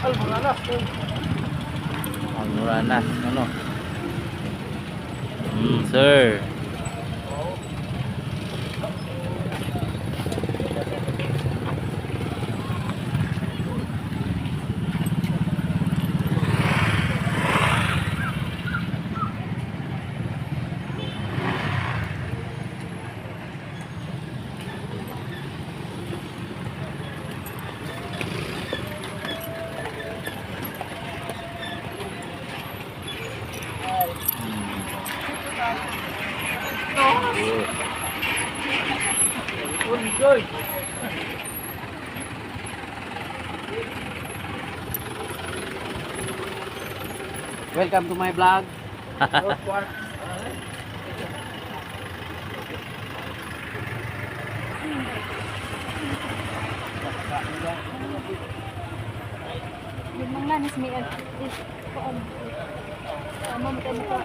Almoranas, ano? Sir. Welcome to my vlog. Yung mga nanis may koon. Mamatay mo koon.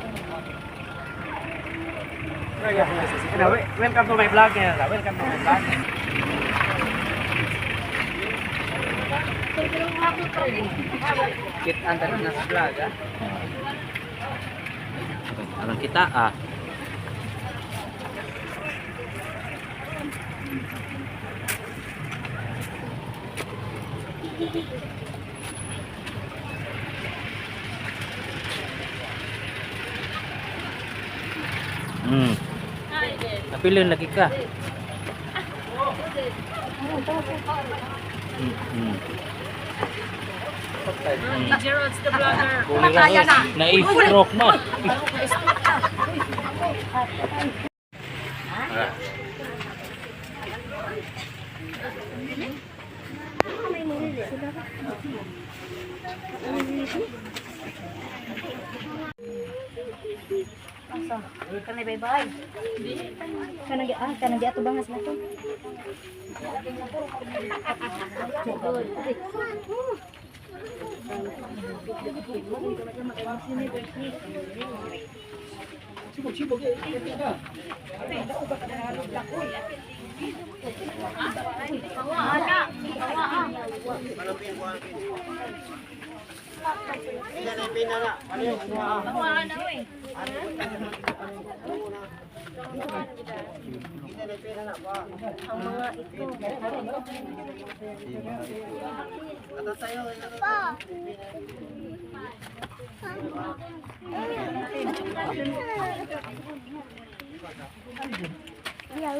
Welcome to my vlog. Welcome to my vlog. Kit antar na sa vlog, ah. Alam kita, ah. Napilin lagi ka. Gerald's the vlogger. Kaya na. Na-stroke mo. Kanay bye-bye. Kanang ato bangas na to. Ang mga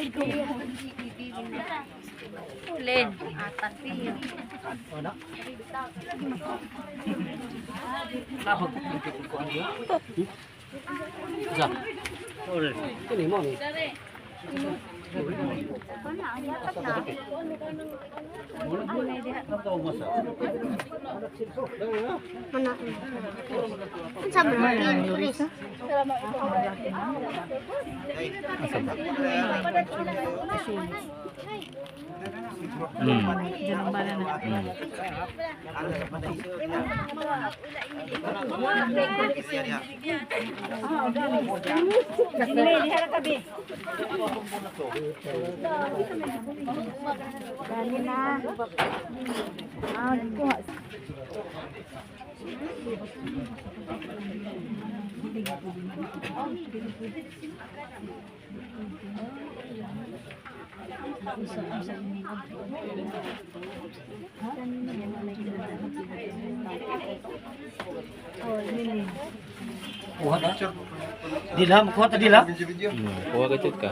ito. Ulin, atat pil. Ini mo ni. Kuha ta. Dila, kuha ta dila. Kuha ka chat ka.